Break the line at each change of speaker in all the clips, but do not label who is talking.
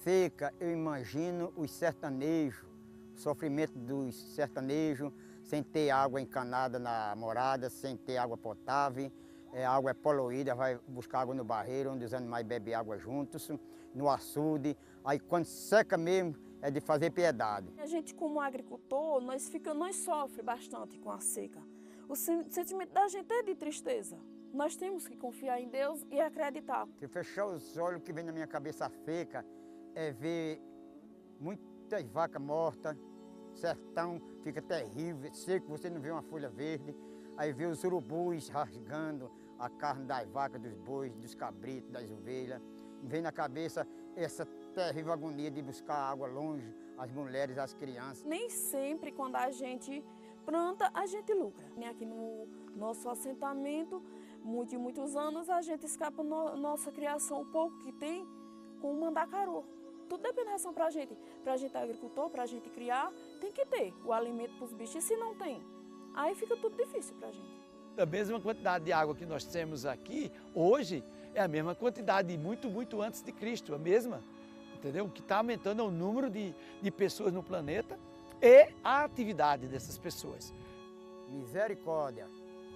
seca, eu imagino os sertanejos, o sofrimento dos sertanejos, sem ter água encanada na morada, sem ter água potável, a água é poluída, vai buscar água no barreiro, onde os animais bebem água juntos, no açude. Aí quando seca mesmo, é de fazer piedade.
A gente, como agricultor, nós sofremos bastante com a seca. O sentimento da gente é de tristeza. Nós temos que confiar em Deus e acreditar.
Se fechar os olhos, o que vem na minha cabeça seca é ver muitas vacas mortas, sertão fica terrível, seco, você não vê uma folha verde. Aí vê os urubus rasgando a carne das vacas, dos bois, dos cabritos, das ovelhas. Vem na cabeça essa terrível agonia de buscar água longe, as mulheres, as crianças.
Nem sempre, quando a gente planta, a gente lucra. Aqui no nosso assentamento, muitos anos, a gente escapa nossa criação, o pouco que tem, com o mandacaru. Tudo depende da ração para a gente agricultor, para a gente criar, tem que ter o alimento para os bichos. E se não tem, aí fica tudo difícil para a gente.
A mesma quantidade de água que nós temos aqui, hoje, é a mesma quantidade, muito antes de Cristo, a mesma. Entendeu? O que está aumentando é o número de pessoas no planeta e a atividade dessas pessoas.
Misericórdia,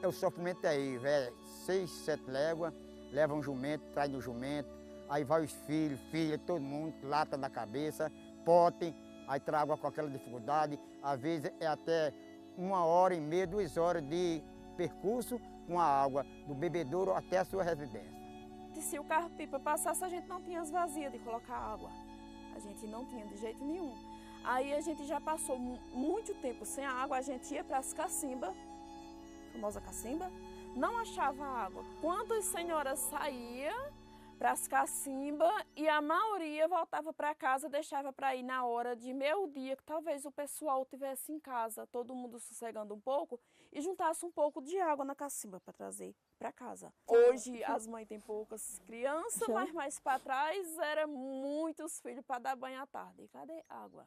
o sofrimento é aí, velho, 6, 7 léguas, leva um jumento, traz no jumento, aí vai os filhos, filha, todo mundo, lata na cabeça, pote, aí traz água com aquela dificuldade, às vezes é até 1h30, 2 horas de percurso com a água do bebedouro até a sua residência.
E se o carro-pipa passasse, a gente não tinha as vasilhas de colocar água. A gente não tinha de jeito nenhum. Aí a gente já passou muito tempo sem a água, a gente ia para as cacimbas, famosa cacimba, não achava água. Quantas senhoras saíam para as cacimbas e a maioria voltava para casa, deixava para ir na hora de meio-dia, que talvez o pessoal estivesse em casa, todo mundo sossegando um pouco, e juntasse um pouco de água na cacimba para trazer para casa. Hoje as mães têm poucas crianças, mas mais para trás eram muitos filhos para dar banho à tarde. E cadê água?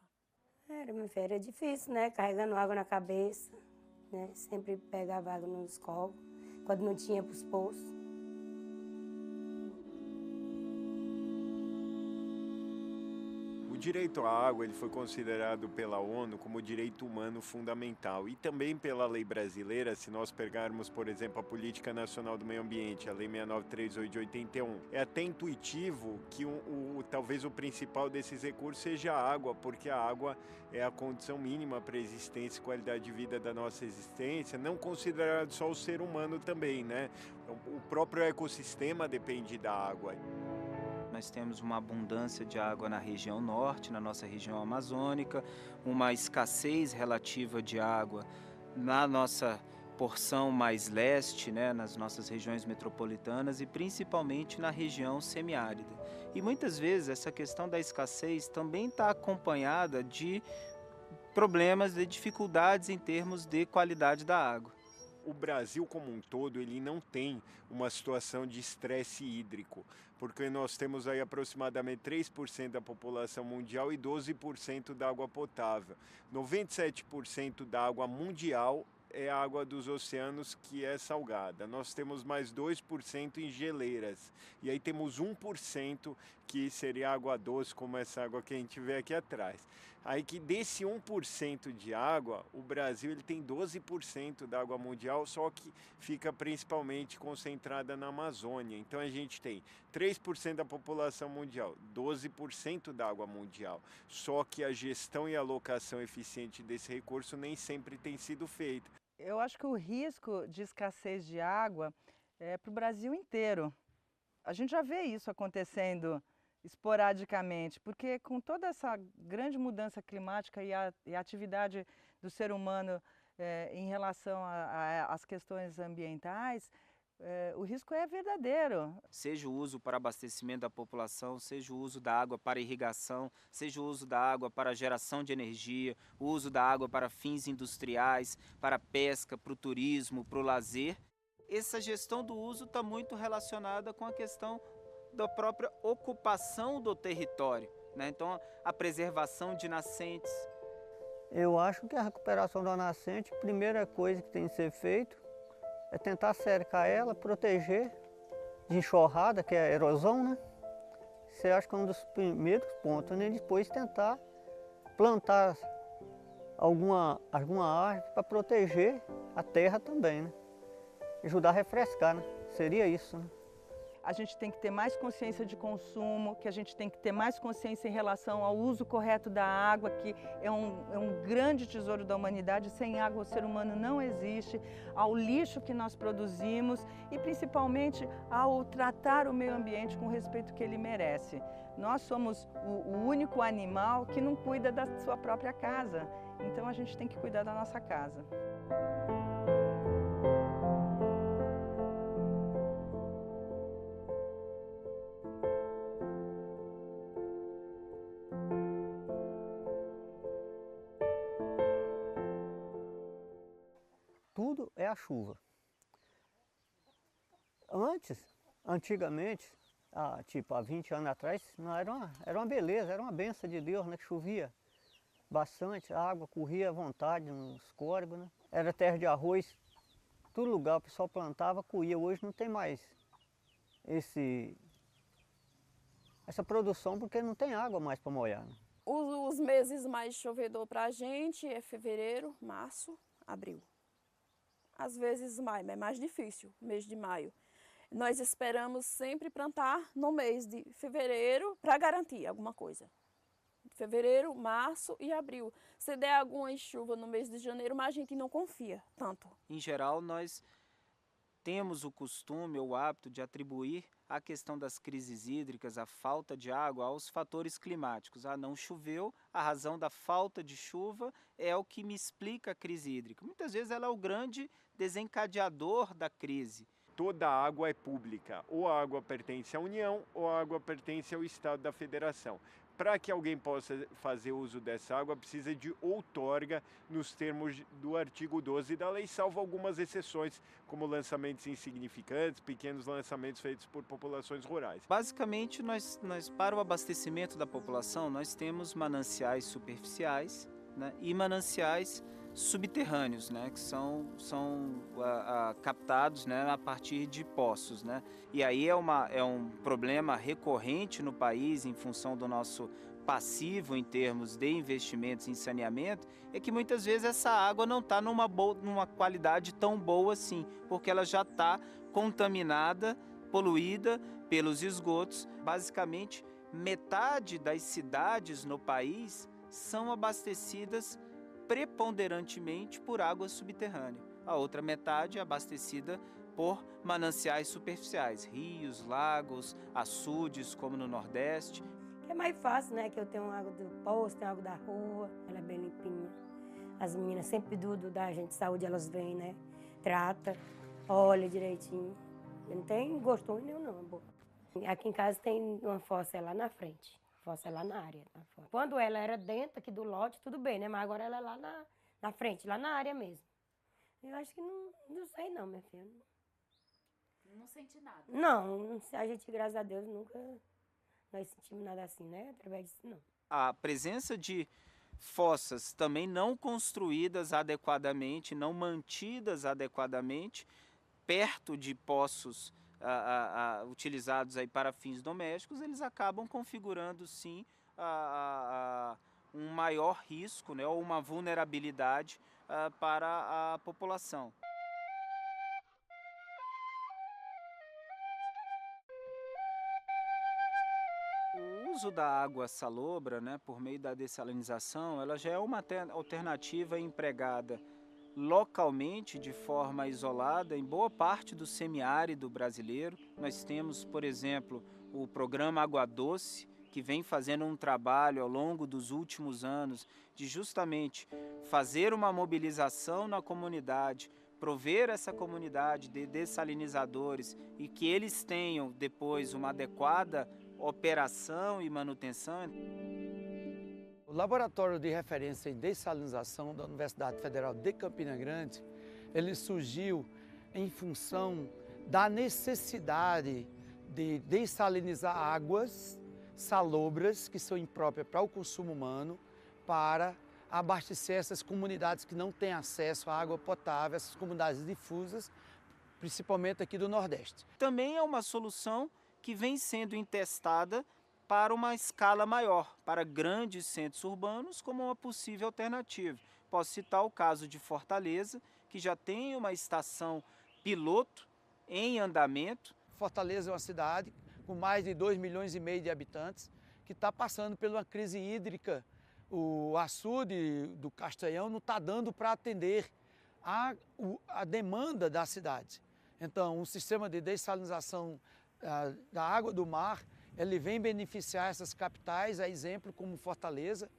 Meu filho, era difícil, né? Carregando água na cabeça, né? Sempre pegava água nos covos, quando não tinha para os poços.
O direito à água ele foi considerado pela ONU como direito humano fundamental e também pela lei brasileira, se nós pegarmos, por exemplo, a Política Nacional do Meio Ambiente, a Lei 6938 de 81. É até intuitivo que talvez o principal desses recursos seja a água, porque a água é a condição mínima para a existência e qualidade de vida da nossa existência, não considerado só o ser humano também, né? O próprio ecossistema depende da água.
Nós temos uma abundância de água na região norte, na nossa região amazônica, uma escassez relativa de água na nossa porção mais leste, né, nas nossas regiões metropolitanas e principalmente na região semiárida. E muitas vezes essa questão da escassez também está acompanhada de problemas, de dificuldades em termos de qualidade da água.
O Brasil como um todo, ele não tem uma situação de estresse hídrico, porque nós temos aí aproximadamente 3% da população mundial e 12% da água potável. 97% da água mundial é a água dos oceanos que é salgada. Nós temos mais 2% em geleiras. E aí temos 1% que seria água doce, como essa água que a gente vê aqui atrás. Aí que desse 1% de água, o Brasil ele tem 12% da água mundial, só que fica principalmente concentrada na Amazônia. Então a gente tem 3% da população mundial, 12% da água mundial. Só que a gestão e alocação eficiente desse recurso nem sempre tem sido feita.
Eu acho que o risco de escassez de água é para o Brasil inteiro. A gente já vê isso acontecendo esporadicamente, porque com toda essa grande mudança climática e a atividade do ser humano em relação às questões ambientais, o risco é verdadeiro.
Seja o uso para abastecimento da população, seja o uso da água para irrigação, seja o uso da água para geração de energia, o uso da água para fins industriais, para a pesca, para o turismo, para o lazer. Essa gestão do uso está muito relacionada com a questão da própria ocupação do território, né? Então, a preservação de nascentes.
Eu acho que a recuperação da nascente, a primeira coisa que tem que ser feito é tentar cercar ela, proteger de enxurrada, que é a erosão, né? Esse eu acho que é um dos primeiros pontos, né? Depois tentar plantar alguma árvore para proteger a terra também, né? Ajudar a refrescar, né? Seria isso, né?
A gente tem que ter mais consciência de consumo, que a gente tem que ter mais consciência em relação ao uso correto da água, que é um grande tesouro da humanidade. Sem água o ser humano não existe, ao lixo que nós produzimos e principalmente ao tratar o meio ambiente com o respeito que ele merece. Nós somos o único animal que não cuida da sua própria casa, então a gente tem que cuidar da nossa casa.
Tudo é a chuva. Antigamente, tipo há 20 anos atrás, não, era uma beleza, era uma benção de Deus, né? Que chovia bastante, a água corria à vontade nos córregos, né? Era terra de arroz, todo lugar o pessoal plantava, colhia. Hoje não tem mais essa produção porque não tem água mais para molhar, né?
Os meses mais chovedor para a gente é fevereiro, março, abril. Às vezes maio, mas é mais difícil, mês de maio. Nós esperamos sempre plantar no mês de fevereiro para garantir alguma coisa. Fevereiro, março e abril. Se der alguma chuva no mês de janeiro, mas a gente não confia tanto.
Em geral, nós temos o costume ou o hábito de atribuir a questão das crises hídricas, a falta de água, aos fatores climáticos. Não choveu, a razão da falta de chuva é o que me explica a crise hídrica. Muitas vezes ela é o grande desencadeador da crise.
Toda a água é pública, ou a água pertence à União ou a água pertence ao Estado da Federação. Para que alguém possa fazer uso dessa água, precisa de outorga nos termos do artigo 12 da lei, salvo algumas exceções, como lançamentos insignificantes, pequenos lançamentos feitos por populações rurais.
Basicamente, nós para o abastecimento da população, nós temos mananciais superficiais, né, e mananciais subterrâneos, né, que são captados, né, a partir de poços, né? E aí é um problema recorrente no país em função do nosso passivo em termos de investimentos em saneamento, é que muitas vezes essa água não está numa qualidade tão boa assim, porque ela já está contaminada, poluída pelos esgotos. Basicamente, metade das cidades no país são abastecidas preponderantemente por água subterrânea. A outra metade é abastecida por mananciais superficiais, rios, lagos, açudes, como no Nordeste.
É mais fácil, né? Que eu tenho água do poço, tenho água da rua, ela é bem limpinha. As meninas sempre da agente de saúde, elas vêm, né? Trata, olha direitinho. Não tem gosto ruim nenhum, não, amor. Aqui em casa tem uma fossa lá na frente. Fossa lá na área. Quando ela era dentro aqui do lote, tudo bem, né? Mas agora ela é lá na frente, lá na área mesmo. Eu acho que não sei não, minha filha.
Não sente nada?
Não, a gente, graças a Deus, nunca nós sentimos nada assim, né? Através disso, não.
A presença de fossas também não construídas adequadamente, não mantidas adequadamente, perto de poços utilizados aí para fins domésticos, eles acabam configurando sim um maior risco, né, ou uma vulnerabilidade para a população. O uso da água salobra, né, por meio da dessalinização, ela já é uma alternativa empregada localmente, de forma isolada, em boa parte do semiárido brasileiro. Nós temos, por exemplo, o programa Água Doce, que vem fazendo um trabalho ao longo dos últimos anos de justamente fazer uma mobilização na comunidade, prover essa comunidade de dessalinizadores e que eles tenham depois uma adequada operação e manutenção.
O Laboratório de Referência em Dessalinização da Universidade Federal de Campina Grande, ele surgiu em função da necessidade de dessalinizar águas salobras, que são impróprias para o consumo humano, para abastecer essas comunidades que não têm acesso à água potável, essas comunidades difusas, principalmente aqui do Nordeste.
Também é uma solução que vem sendo testada para uma escala maior, para grandes centros urbanos como uma possível alternativa. Posso citar o caso de Fortaleza, que já tem uma estação piloto em andamento.
Fortaleza é uma cidade com mais de 2,5 milhões de habitantes, que está passando por uma crise hídrica. O açude do Castanhão não está dando para atender a demanda da cidade. Então, um sistema de dessalinização da água do mar, ele vem beneficiar essas capitais, a exemplo como Fortaleza,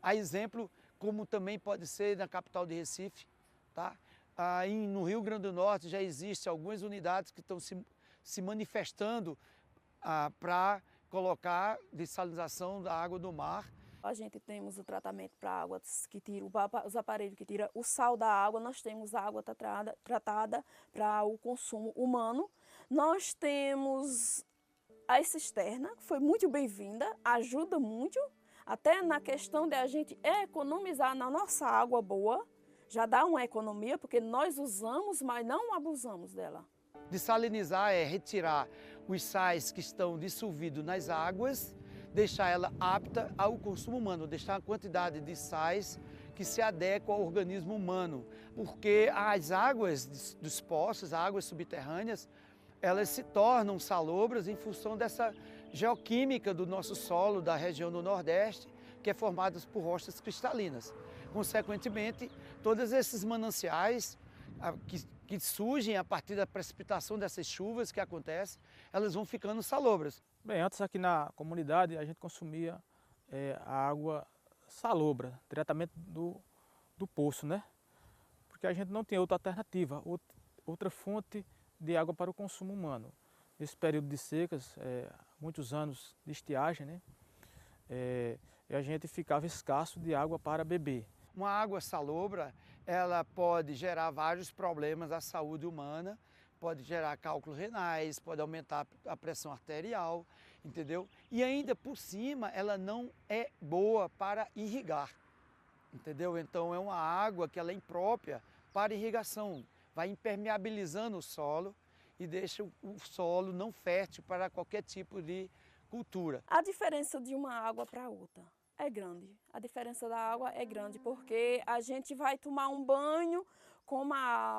a exemplo como também pode ser na capital de Recife. Tá? No Rio Grande do Norte já existem algumas unidades que estão se manifestando para colocar dessalinização da água do mar.
A gente temos o tratamento para águas que tiram, os aparelhos que tiram o sal da água, nós temos a água tratada para o consumo humano. Nós temos a cisterna, que foi muito bem-vinda, ajuda muito, até na questão de a gente economizar na nossa água boa, já dá uma economia, porque nós usamos, mas não abusamos dela.
Dessalinizar é retirar os sais que estão dissolvidos nas águas, deixar ela apta ao consumo humano, deixar a quantidade de sais que se adequa ao organismo humano. Porque as águas dos poços, as águas subterrâneas, elas se tornam salobras em função dessa geoquímica do nosso solo, da região do Nordeste, que é formada por rochas cristalinas. Consequentemente, todos esses mananciais que surgem a partir da precipitação dessas chuvas que acontecem, elas vão ficando salobras.
Bem, antes aqui na comunidade a gente consumia a água salobra, diretamente do poço, né? Porque a gente não tinha outra alternativa, outra fonte de água para o consumo humano. Nesse período de secas, muitos anos de estiagem, né? A gente ficava escasso de água para beber.
Uma água salobra, ela pode gerar vários problemas à saúde humana, pode gerar cálculos renais, pode aumentar a pressão arterial, entendeu? E ainda por cima, ela não é boa para irrigar, entendeu? Então é uma água que ela é imprópria para irrigação, vai impermeabilizando o solo e deixa o solo não fértil para qualquer tipo de cultura.
A diferença de uma água para outra é grande. A diferença da água é grande porque a gente vai tomar um banho com uma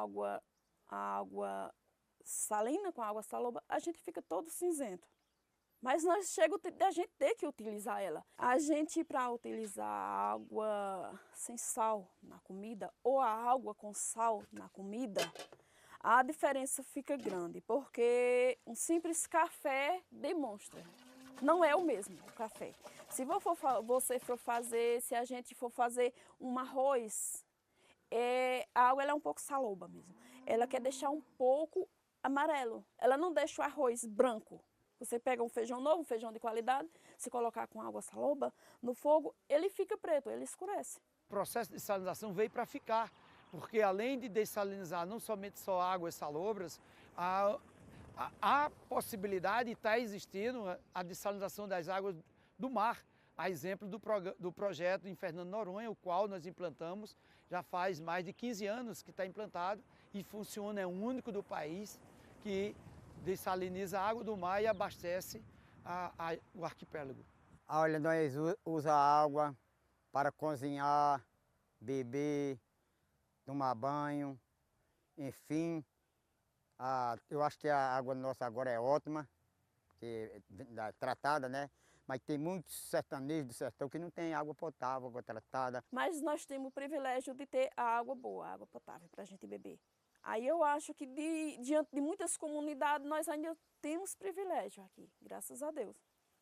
água salina, com água salobra, a gente fica todo cinzento. Mas chega a gente ter que utilizar ela. A gente, para utilizar a água sem sal na comida ou a água com sal na comida, a diferença fica grande, porque um simples café demonstra. Não é o mesmo o café. Se se a gente for fazer um arroz, a água ela é um pouco saloba mesmo. Ela quer deixar um pouco amarelo. Ela não deixa o arroz branco. Você pega um feijão novo, um feijão de qualidade, se colocar com água saloba no fogo, ele fica preto, ele escurece.
O processo de dessalinização veio para ficar, porque além de dessalinizar não somente só águas salobras, a possibilidade está existindo a dessalinização das águas do mar, a exemplo do projeto em Fernando Noronha, o qual nós implantamos já faz mais de 15 anos que está implantado e funciona, é o único do país que dessaliniza a água do mar e abastece o arquipélago.
Olha, nós usamos água para cozinhar, beber, tomar banho, enfim. Eu acho que a água nossa agora é ótima, porque é tratada, né? Mas tem muitos sertanejos do sertão que não tem água potável, água tratada.
Mas nós temos o privilégio de ter a água boa, a água potável para a gente beber. Aí eu acho que diante de muitas comunidades nós ainda temos privilégio aqui, graças a Deus.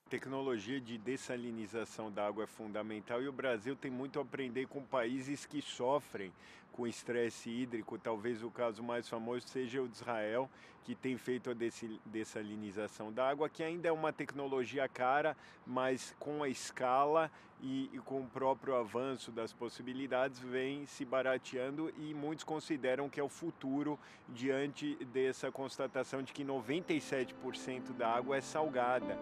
A tecnologia de dessalinização da água é fundamental e o Brasil tem muito a aprender com países que sofrem com estresse hídrico. Talvez o caso mais famoso seja o de Israel, que tem feito a dessalinização da água, que ainda é uma tecnologia cara, mas com a escala e com o próprio avanço das possibilidades vem se barateando e muitos consideram que é o futuro diante dessa constatação de que 97% da água é salgada.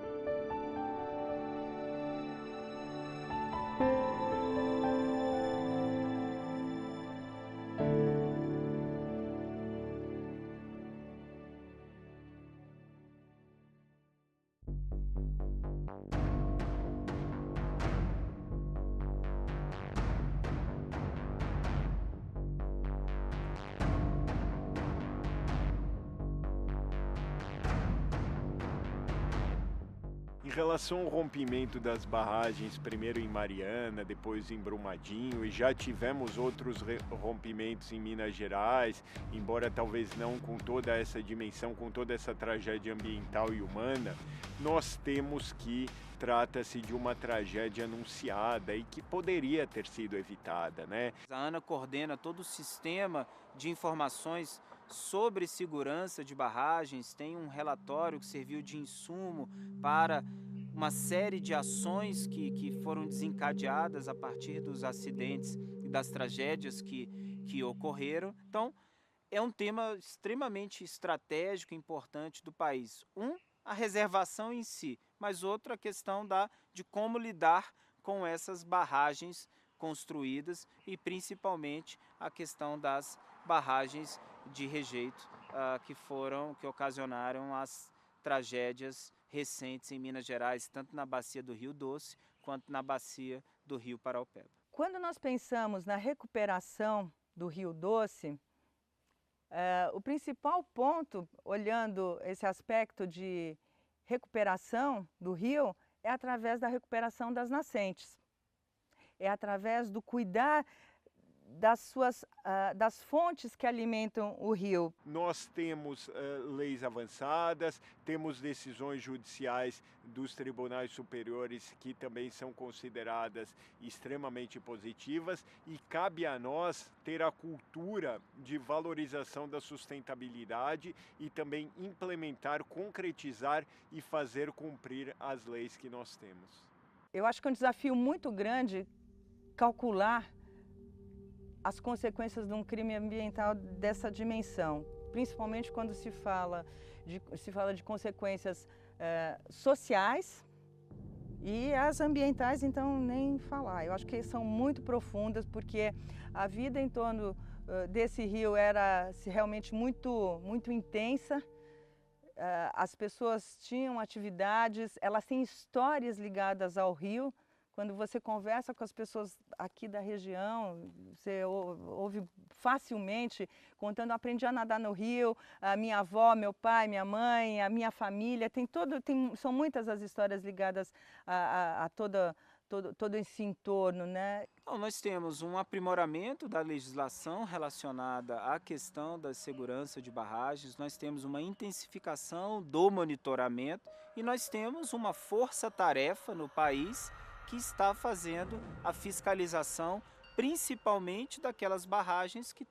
Em relação ao rompimento das barragens, primeiro em Mariana, depois em Brumadinho, e já tivemos outros rompimentos em Minas Gerais, embora talvez não com toda essa dimensão, com toda essa tragédia ambiental e humana, nós temos que trata-se de uma tragédia anunciada e que poderia ter sido evitada, né?
A ANA coordena todo o sistema de informações sobre segurança de barragens, tem um relatório que serviu de insumo para uma série de ações que foram desencadeadas a partir dos acidentes e das tragédias que ocorreram. Então, é um tema extremamente estratégico e importante do país. A reservação em si, mas outra a questão de como lidar com essas barragens construídas e principalmente a questão das barragens de rejeito que ocasionaram as tragédias recentes em Minas Gerais, tanto na bacia do Rio Doce quanto na bacia do Rio Paraopeba.
Quando nós pensamos na recuperação do Rio Doce, o principal ponto, olhando esse aspecto de recuperação do rio, é através da recuperação das nascentes. É através do cuidar das fontes que alimentam o rio.
Nós temos leis avançadas, temos decisões judiciais dos tribunais superiores que também são consideradas extremamente positivas e cabe a nós ter a cultura de valorização da sustentabilidade e também implementar, concretizar e fazer cumprir as leis que nós temos.
Eu acho que é um desafio muito grande calcular as consequências de um crime ambiental dessa dimensão, principalmente quando se fala de consequências sociais e as ambientais, então nem falar. Eu acho que são muito profundas, porque a vida em torno desse rio era realmente muito intensa. As pessoas tinham atividades, elas têm histórias ligadas ao rio. Quando você conversa com as pessoas aqui da região, você ouve facilmente contando: aprendi a nadar no rio, a minha avó, meu pai, minha mãe, a minha família. São muitas as histórias ligadas a todo esse entorno, né?
Então, nós temos um aprimoramento da legislação relacionada à questão da segurança de barragens, nós temos uma intensificação do monitoramento e nós temos uma força-tarefa no país que está fazendo a fiscalização, principalmente daquelas barragens que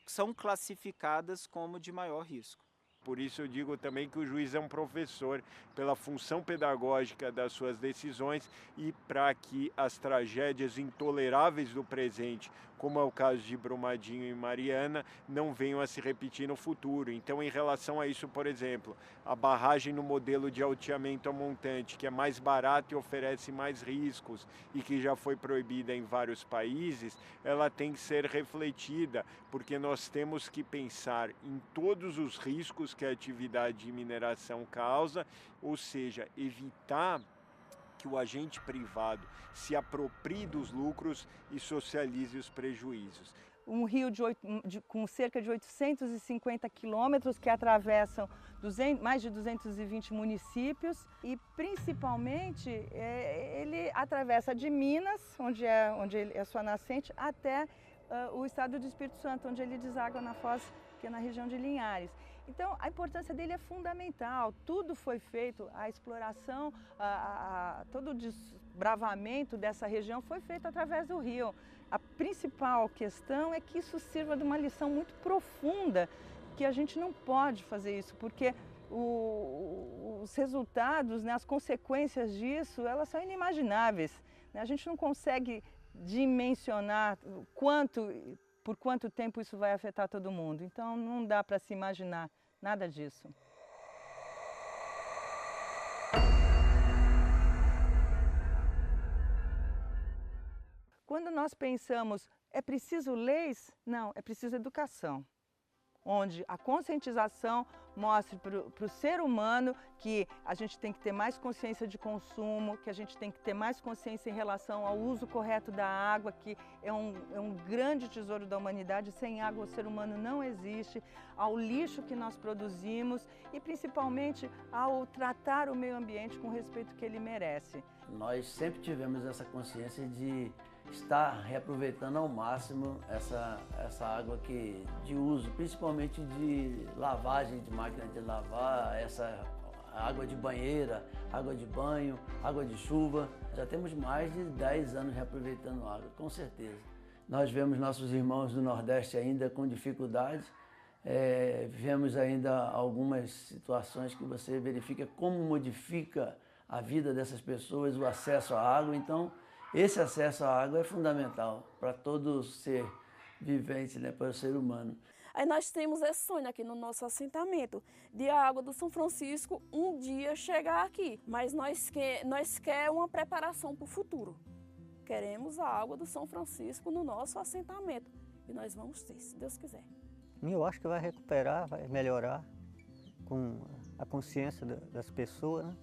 são classificadas como de maior risco.
Por isso eu digo também que o juiz é um professor pela função pedagógica das suas decisões e para que as tragédias intoleráveis do presente, como é o caso de Brumadinho e Mariana, não venham a se repetir no futuro. Então, em relação a isso, por exemplo, a barragem no modelo de alteamento a montante, que é mais barato e oferece mais riscos e que já foi proibida em vários países, ela tem que ser refletida, porque nós temos que pensar em todos os riscos que a atividade de mineração causa, ou seja, evitar que o agente privado se aproprie dos lucros e socialize os prejuízos.
Um rio com cerca de 850 quilômetros que atravessam mais de 220 municípios e principalmente ele atravessa de Minas, onde é a sua nascente, até o estado do Espírito Santo, onde ele deságua na foz, que é na região de Linhares. Então, a importância dele é fundamental. Tudo foi feito, a exploração, todo o desbravamento dessa região foi feito através do rio. A principal questão é que isso sirva de uma lição muito profunda, que a gente não pode fazer isso, porque os resultados, né, as consequências disso, elas são inimagináveis, né? A gente não consegue dimensionar por quanto tempo isso vai afetar todo mundo. Então, não dá para se imaginar nada disso. Quando nós pensamos, é preciso leis? Não, é preciso educação. onde a conscientização mostre para o ser humano que a gente tem que ter mais consciência de consumo, que a gente tem que ter mais consciência em relação ao uso correto da água, que é um grande tesouro da humanidade. Sem água o ser humano não existe, ao lixo que nós produzimos e principalmente ao tratar o meio ambiente com o respeito que ele merece.
Nós sempre tivemos essa consciência de estar reaproveitando ao máximo essa água de uso, principalmente de lavagem, de máquina de lavar, essa água de banheira, água de banho, água de chuva. Já temos mais de 10 anos reaproveitando água, com certeza. Nós vemos nossos irmãos do Nordeste ainda com dificuldades, vemos ainda algumas situações que você verifica como modifica a vida dessas pessoas, o acesso à água. Então, esse acesso à água é fundamental para todo ser vivente, né, para o ser humano.
Aí nós temos esse sonho aqui no nosso assentamento, de a água do São Francisco um dia chegar aqui. Mas nós queremos uma preparação para o futuro. Queremos a água do São Francisco no nosso assentamento. E nós vamos ter, se Deus quiser.
Eu acho que vai recuperar, vai melhorar com a consciência das pessoas, né?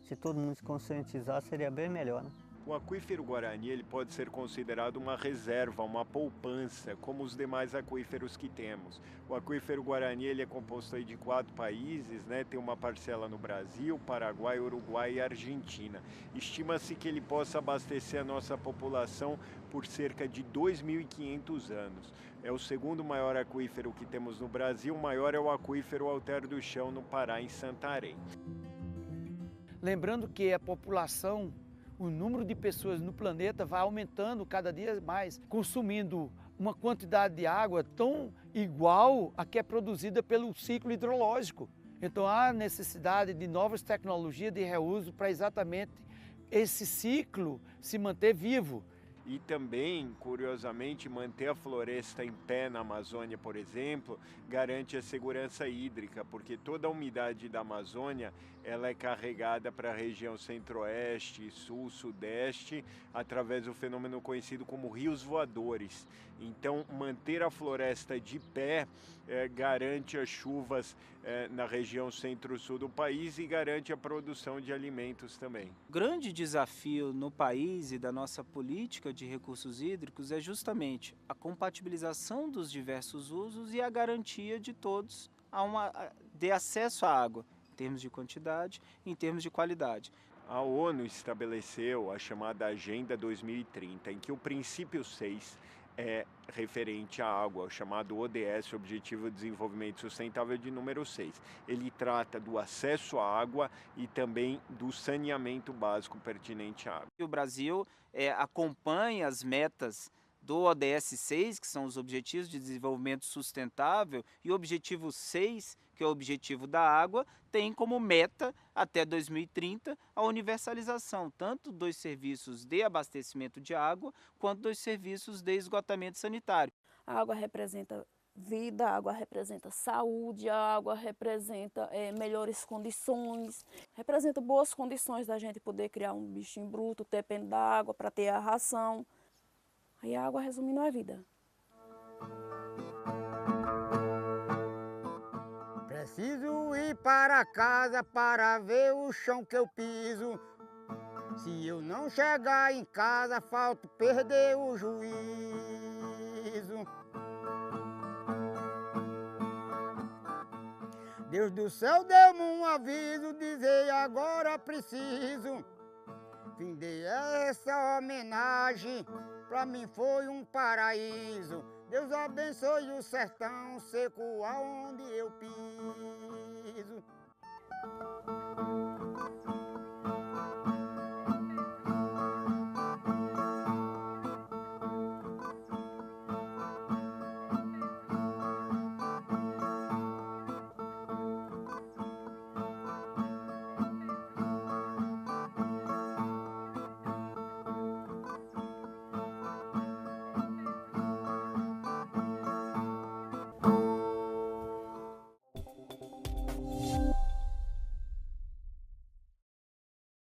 Se todo mundo se conscientizar, seria bem melhor, né?
O aquífero Guarani ele pode ser considerado uma reserva, uma poupança, como os demais aquíferos que temos. O aquífero Guarani ele é composto aí de 4 países, né? Tem uma parcela no Brasil, Paraguai, Uruguai e Argentina. Estima-se que ele possa abastecer a nossa população por cerca de 2.500 anos. É o segundo maior aquífero que temos no Brasil, o maior é o aquífero Alter do Chão, no Pará, em Santarém.
Lembrando que a população, o número de pessoas no planeta vai aumentando cada dia mais, consumindo uma quantidade de água tão igual à que é produzida pelo ciclo hidrológico. Então há necessidade de novas tecnologias de reuso para exatamente esse ciclo se manter vivo.
E também, curiosamente, manter a floresta em pé na Amazônia, por exemplo, garante a segurança hídrica, porque toda a umidade da Amazônia ela é carregada para a região centro-oeste, sul, sudeste, através do fenômeno conhecido como rios voadores. Então, manter a floresta de pé garante as chuvas na região centro-sul do país e garante a produção de alimentos também.
O grande desafio no país e da nossa política de recursos hídricos é justamente a compatibilização dos diversos usos e a garantia de todos de acesso à água, em termos de quantidade e em termos de qualidade.
A ONU estabeleceu a chamada Agenda 2030, em que o princípio 6 é referente à água, o chamado ODS, Objetivo de Desenvolvimento Sustentável de número 6. Ele trata do acesso à água e também do saneamento básico pertinente à água.
O Brasil acompanha as metas do ODS 6, que são os Objetivos de Desenvolvimento Sustentável, e o Objetivo 6, que é o Objetivo da Água, tem como meta, até 2030, a universalização, tanto dos serviços de abastecimento de água, quanto dos serviços de esgotamento sanitário.
A água representa vida, a água representa saúde, a água representa melhores condições, representa boas condições da gente poder criar um bichinho bruto, depende da água para ter a ração. Aí a água, resumindo, é vida.
Preciso ir para casa para ver o chão que eu piso. Se eu não chegar em casa, falto perder o juízo. Deus do céu deu-me um aviso, dizer agora preciso. Findei essa homenagem, pra mim foi um paraíso. Deus abençoe o sertão seco aonde eu piso.